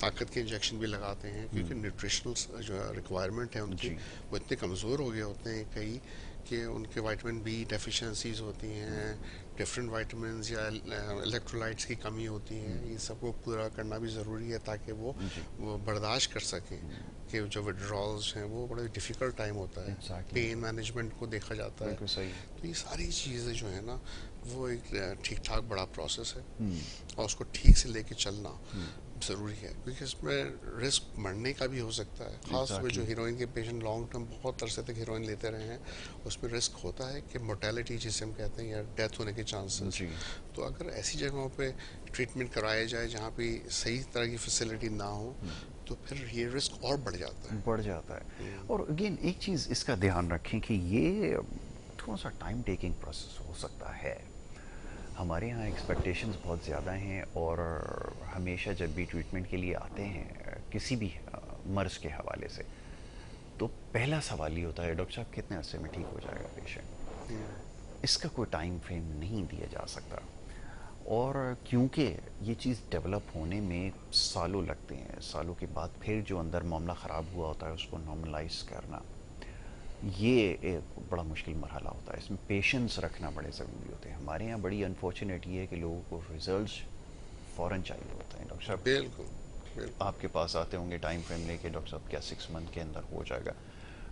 طاقت کے انجیکشن بھی لگاتے ہیں کیونکہ نیوٹریشنل جو ریکوائرمنٹ ہے ان کی وہ اتنے کمزور ہو گئے ہوتے ہیں کئی کہ ان کے وائٹامن بی ڈیفیشنسیز ہوتی ہیں، ڈفرینٹ وائٹامنز یا الیکٹرولائٹس کی کمی ہوتی ہے. یہ سب کو پورا کرنا بھی ضروری ہے تاکہ جی وہ برداشت کر سکیں کہ جو وڈرالز ہیں وہ بڑا ڈیفیکلٹ ٹائم ہوتا ہے. ایگزیکٹلی پین مینجمنٹ کو دیکھا جاتا ہے. بالکل صحیح. تو یہ ساری چیزیں جو ہیں نا وہ ایک ٹھیک ٹھاک بڑا پروسیس ہے ہوں اور اس کو ٹھیک سے لے کے چلنا ضروری ہے کیونکہ اس میں رسک مرنے کا بھی ہو سکتا ہے. خاص طور پہ جو ایگزیکٹلی ہیروئن کے پیشنٹ لانگ ٹرم بہت عرصے تک ہیروئن لیتے رہے ہیں اس میں رسک ہوتا ہے کہ مورٹیلٹی جسے ہم کہتے ہیں یا ڈیتھ ہونے کے چانسز. جی تو اگر ایسی جگہوں پہ ٹریٹمنٹ کرایا جائے جہاں پہ صحیح طرح کی فیسلٹی نہ ہو تو پھر یہ رسک اور بڑھ جاتا ہے. بڑھ جاتا ہے. اور اگین ایک چیز اس کا دھیان رکھیں کہ یہ تھوڑا سا ٹائم ٹیکنگ پروسیس ہو سکتا ہے. ہمارے یہاں ایکسپیکٹیشنز بہت زیادہ ہیں اور ہمیشہ جب بھی ٹریٹمنٹ کے لیے آتے ہیں کسی بھی مرض کے حوالے سے تو پہلا سوال یہ ہوتا ہے ڈاکٹر صاحب کتنے عرصے میں ٹھیک ہو جائے گا پیشنٹ. اس کا کوئی ٹائم فریم نہیں دیا جا سکتا اور کیونکہ یہ چیز ڈیولپ ہونے میں سالوں لگتے ہیں. سالوں کے بعد پھر جو اندر معاملہ خراب ہوا ہوتا ہے اس کو نارملائز کرنا یہ ایک بڑا مشکل مرحلہ ہوتا ہے. اس میں پیشنس رکھنا بڑے ضروری ہوتے ہیں. ہمارے یہاں بڑی انفارچونیٹ یہ ہے کہ لوگوں کو ریزلٹس فوراً چاہیے ہوتا ہے. ڈاکٹر صاحب بالکل بالکل. آپ کے پاس آتے ہوں گے ٹائم فریم لے کے ڈاکٹر صاحب کیا 6 منتھ کے اندر ہو جائے گا.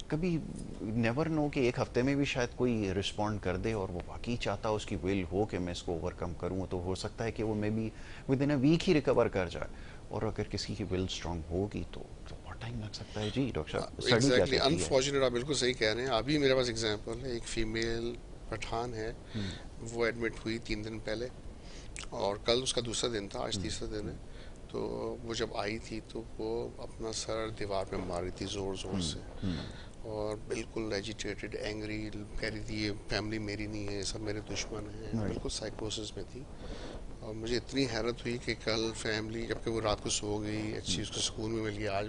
کبھی نیور نو کہ ایک ہفتے میں بھی شاید کوئی رسپونڈ کر دے اور وہ واقعی چاہتا اس کی ول ہو کہ میں اس کو اوور کم کروں تو ہو سکتا ہے کہ وہ میں بھی ود ان اے ویک ہی ریکور کر جائے. اور اگر کسی کی ول اسٹرانگ ہوگی تو بہت ٹائم لگ سکتا ہے. جی ڈاکٹر صاحب اسٹڈی کیا ایگزیکٹلی کہتی ہے؟ انفارچونیٹ. آپ بالکل صحیح کہہ رہے ہیں. ابھی میرے پاس ایگزامپل ہے ایک فیمیل پٹھان ہے وہ ایڈمٹ ہوئی 3 دن پہلے اور کل اس کا دوسرا دن تھا آج تیسرا دن ہے. تو وہ جب آئی تھی تو وہ اپنا سر دیوار پہ مار رہی تھی زور زور سے اور بالکل ایجیٹیٹڈ اینگری کہہ رہی تھی یہ فیملی میری نہیں ہے سب میرے دشمن ہیں. بالکل سائیکوسس میں تھی اور مجھے اتنی حیرت ہوئی کہ کل فیملی جبکہ وہ رات کو سو گئی اچھی اس کو سکون بھی مل گیا.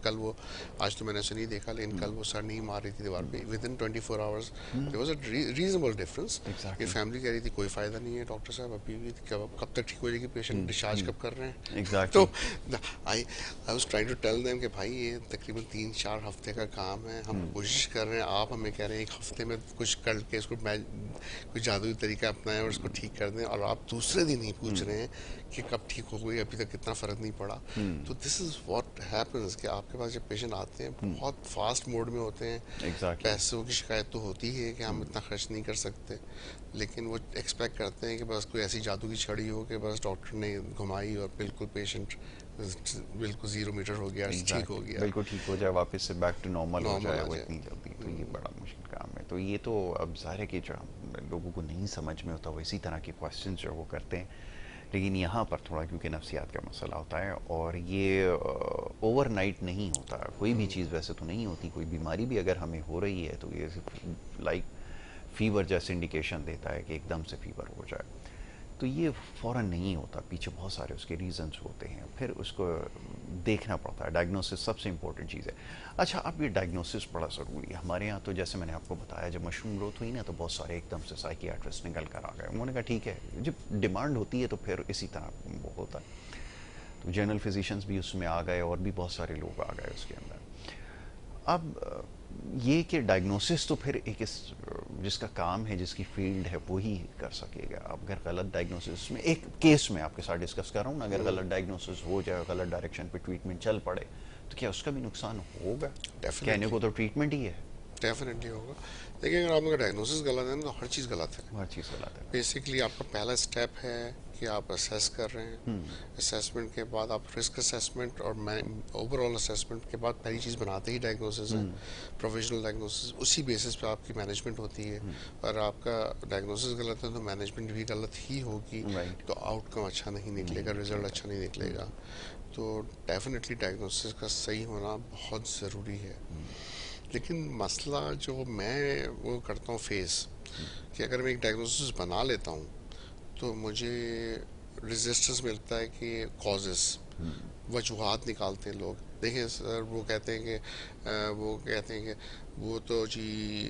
کل وہ آج تو میں نے اسے نہیں دیکھا لیکن کل وہ سر نہیں مار رہی تھی دیوار پہ. With in 24 hours there was a reasonable difference. یہ فیملی کہہ رہی تھی کوئی فائدہ نہیں ہے ڈاکٹر صاحب ابھی بھی کب تک ٹھیک ہو جائے گی پیشنٹ ڈسچارج کب کر رہے ہیں. تو I was trying to tell them کہ بھائی یہ تقریباً 3-4 ہفتے کا کام ہے. ہم کوشش کر رہے ہیں آپ ہمیں کہہ رہے ہیں 1 ہفتے میں کچھ کر کے اس کو کوئی جادوئی طریقہ اپنائیں اور اس کو ٹھیک کر دیں اور آپ دوسرے دن ہی پوچھ رہے ہیں کہ کب ٹھیک ہو گئی ابھی تک کتنا فرق نہیں پڑا. تو دس از واٹ ہیپنس کہ آپ کے پاس جب پیشنٹ آتے ہیں بہت فاسٹ موڈ میں ہوتے ہیں. پیسوں کی شکایت تو ہوتی ہے کہ ہم اتنا خرچ نہیں کر سکتے لیکن وہ ایکسپیکٹ کرتے ہیں کہ بس کوئی ایسی جادو کی چھڑی ہو کہ بس ڈاکٹر نے گھمائی اور بالکل پیشنٹ بالکل 0 میٹر ہو گیا ٹھیک ہو گیا بالکل ٹھیک ہو جائے واپس سے بیک ٹو نارمل ہو جائے وہ اتنی جلدی. تو یہ بڑا مشکل کام ہے. تو یہ تو اب ظاہر ہے کہ جو لوگوں کو نہیں سمجھ میں ہوتا وہ اسی طرح کے کویسچنز جو وہ کرتے ہیں. لیکن یہاں پر تھوڑا کیونکہ نفسیات کا مسئلہ ہوتا ہے اور یہ اوور نائٹ نہیں ہوتا. کوئی بھی چیز ویسے تو نہیں ہوتی. کوئی بیماری بھی اگر ہمیں ہو رہی ہے تو یہ لائک فیور جیسے انڈیکیشن دیتا ہے کہ ایک دم سے فیور ہو جائے تو یہ فوراً نہیں ہوتا. پیچھے بہت سارے اس کے ریزنز ہوتے ہیں. پھر اس کو دیکھنا پڑتا ہے. ڈائگنوسس سب سے امپورٹنٹ چیز ہے. اچھا اب یہ ڈائگنوسس بڑا ضروری ہے. ہمارے یہاں تو جیسے میں نے آپ کو بتایا جب مشروم گروتھ ہوئی نا تو بہت سارے ایک دم سے سائیکیاٹرسٹ نکل کر آ گئے. انہوں نے کہا ٹھیک ہے جب ڈیمانڈ ہوتی ہے تو پھر اسی طرح وہ ہوتا ہے. تو جنرل فزیشنز بھی اس میں آ گئے اور بھی بہت سارے لوگ آ گئے اس کے اندر. اب یہ کہ ڈائگنوسس تو پھر ایک جس کا کام ہے جس کی فیلڈ ہے وہی کر سکے گا. اب اگر غلط ڈائگنوسس میں ایک کیس میں آپ کے ساتھ ڈسکس کر رہا ہوں نا اگر غلط ڈائگنوسس ہو جائے غلط ڈائریکشن پہ ٹریٹمنٹ چل پڑے تو کیا اس کا بھی نقصان ہوگا؟ کہنے کو تو ٹریٹمنٹ ہی ہے. ڈیفینیٹلی ہوگا. لیکن اگر آپ کا ڈائگنوسس غلط ہے نا تو ہر چیز غلط ہے. ہر چیز غلط ہے. بیسکلی آپ کا پہلا اسٹیپ ہے کہ آپ اسیس کر رہے ہیں. اسیسمنٹ کے بعد آپ رسک اسیسمنٹ اور اوور آل اسیسمنٹ کے بعد پہلی چیز بناتے ہی ڈائگنوسس ہے. پروویژنل ڈائگنوسس اسی بیسس پہ آپ کی مینجمنٹ ہوتی ہے. اور آپ کا ڈائگنوسس غلط ہے تو مینجمنٹ بھی غلط ہی ہوگی تو آؤٹ کم اچھا نہیں نکلے گا رزلٹ اچھا نہیں نکلے گا. تو ڈیفینیٹلی ڈائگنوسس کا صحیح ہونا بہت ضروری ہے. لیکن مسئلہ جو میں وہ کرتا ہوں فیس کہ اگر میں ایک ڈائگنوسس بنا لیتا ہوں تو مجھے رزسٹنس ملتا ہے کہ کازز وجوہات نکالتے ہیں لوگ. دیکھیں سر وہ کہتے ہیں کہ وہ تو جی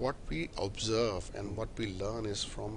what we observe and what we learn is from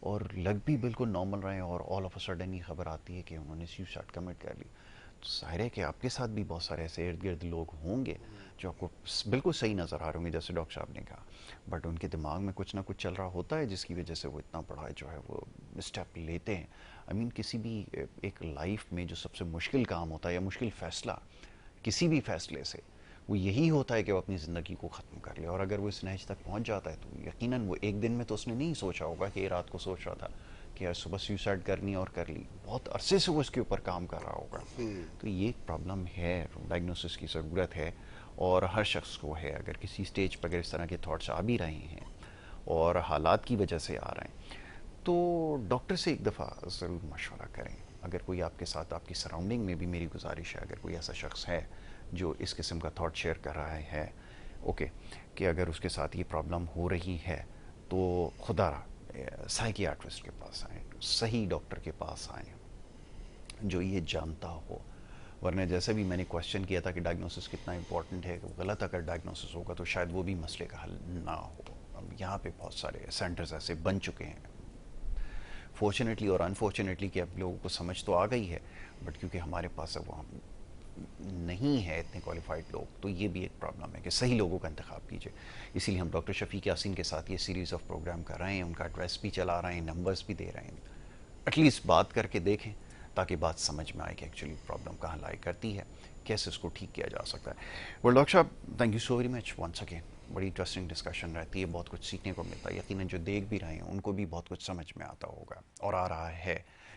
اور لگ بھی بالکل نارمل رہے ہیں، اور آل آف اے سڈن یہ خبر آتی ہے کہ انہوں نے سیوسائڈ کمٹ کر لی. تو ظاہر ہے کہ آپ کے ساتھ بھی بہت سارے ایسے ارد گرد لوگ ہوں گے جو آپ کو بالکل صحیح نظر آ رہے ہوں گے جیسے ڈاکٹر صاحب نے کہا، بٹ ان کے دماغ میں کچھ نہ کچھ چل رہا ہوتا ہے جس کی وجہ سے وہ اتنا بڑا جو ہے وہ اسٹیپ لیتے ہیں. کسی بھی ایک لائف میں جو سب سے مشکل کام ہوتا ہے یا مشکل فیصلہ کسی بھی فیصلے سے، وہ یہی ہوتا ہے کہ وہ اپنی زندگی کو ختم کر لے. اور اگر وہ اس نہج تک پہنچ جاتا ہے تو یقیناً وہ ایک دن میں تو اس نے نہیں سوچا ہوگا کہ رات کو سوچ رہا تھا کہ آج صبح سیوسائڈ کرنی اور کر لی. بہت عرصے سے وہ اس کے اوپر کام کر رہا ہوگا. تو یہ ایک پرابلم ہے، ڈائگنوسس کی ضرورت ہے، اور ہر شخص کو ہے. اگر کسی سٹیج پر اگر اس طرح کے تھاٹس آ بھی رہے ہیں اور حالات کی وجہ سے آ رہے ہیں تو ڈاکٹر سے ایک دفعہ ضرور مشورہ کریں. اگر کوئی آپ کے ساتھ، آپ کی سراؤنڈنگ میں بھی میری گزارش ہے، اگر کوئی ایسا شخص ہے جو اس قسم کا تھاٹ شیئر کر رہا ہے، اوکے، کہ اگر اس کے ساتھ یہ پرابلم ہو رہی ہے تو خدا را سائیکیاٹرسٹ کے پاس آئیں، صحیح ڈاکٹر کے پاس آئیں جو یہ جانتا ہو. ورنہ جیسے بھی میں نے کوشچن کیا تھا کہ ڈائگنوسس کتنا امپورٹنٹ ہے، کہ غلط اگر ڈائگنوسس ہوگا تو شاید وہ بھی مسئلے کا حل نہ ہو. اب یہاں پہ بہت سارے سینٹرز ایسے بن چکے ہیں فارچونیٹلی اور انفارچونیٹلی کہ اب لوگوں کو سمجھ تو آ گئی ہے، بٹ کیونکہ ہمارے پاس اب وہ نہیں ہے اتنے کوالیفائڈ لوگ، تو یہ بھی ایک پرابلم ہے کہ صحیح لوگوں کا انتخاب کیجیے. اسی لیے ہم ڈاکٹر شفیق یاسین کے ساتھ یہ سیریز آف پروگرام کر رہے ہیں، ان کا ایڈریس بھی چلا رہے ہیں، نمبرز بھی دے رہے ہیں. ایٹ لیسٹ بات کر کے دیکھیں تاکہ بات سمجھ میں آئے کہ ایکچولی پرابلم کہاں لائی کرتی ہے، کیسے اس کو ٹھیک کیا جا سکتا ہے. ویل ڈاکٹر صاحب، thank you so very much once again. بڑی انٹرسٹنگ ڈسکشن رہتی ہے، بہت کچھ سیکھنے کو ملتا ہے. یقیناً جو دیکھ بھی رہے ہیں ان کو بھی بہت کچھ سمجھ میں آتا ہوگا اور آ رہا ہے،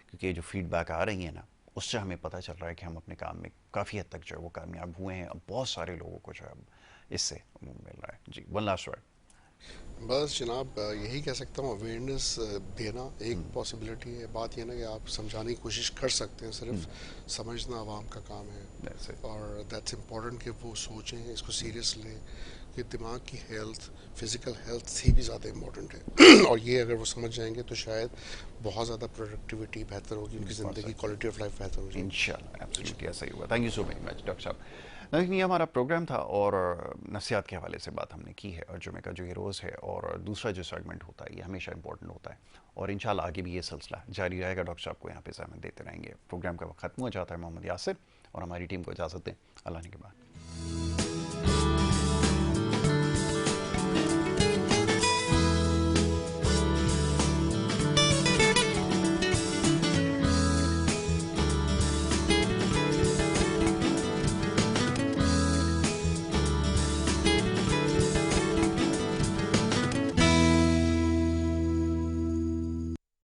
کیونکہ یہ جو فیڈ بیک آ رہی ہے نا، اس سے ہمیں پتہ چل رہا ہے کہ ہم اپنے کام میں کافی حد تک جو ہے وہ کامیاب ہوئے ہیں. اب بہت سارے لوگوں کو جو ہے اب اس سے مل رہا ہے. جی، ون لاسٹ ورڈ. بس جناب یہی کہہ سکتا ہوں، اویئرنیس دینا ایک پاسبلٹی ہے. بات یہ نا کہ آپ سمجھانے کی کوشش کر سکتے ہیں، صرف سمجھنا عوام کا کام ہے. That's it. اور دیٹس امپورٹنٹ کہ وہ سوچیں، اس کو سیریس لیں کہ دماغ کی ہیلتھ، فزیکل ہیلتھ سے بھی زیادہ امپورٹنٹ ہے. اور یہ اگر وہ سمجھ جائیں گے تو شاید بہت زیادہ پروڈکٹیوٹی بہتر ہوگی، ان کی بہت زندگی، ساری کوالٹی آف لائف بہتر ہو جائے گی. انشاءاللہ ایبسلیوٹلی ایسا ہی ہوا. Thank you so very much doctor صاحب. لیکن یہ ہمارا پروگرام تھا اور نفسیات کے حوالے سے بات ہم نے کی ہے، اور جمعہ کا جو یہ روز ہے اور دوسرا جو سیگمنٹ ہوتا ہے یہ ہمیشہ امپورٹنٹ ہوتا ہے، اور انشاءاللہ آگے بھی یہ سلسلہ جاری رہے گا. ڈاکٹر صاحب کو یہاں پہ زحمت دیتے رہیں گے. پروگرام کا وقت ختم ہو جاتا ہے. محمد یاسر اور ہماری ٹیم کو اجازت دیں. اللہ نے کے بعد.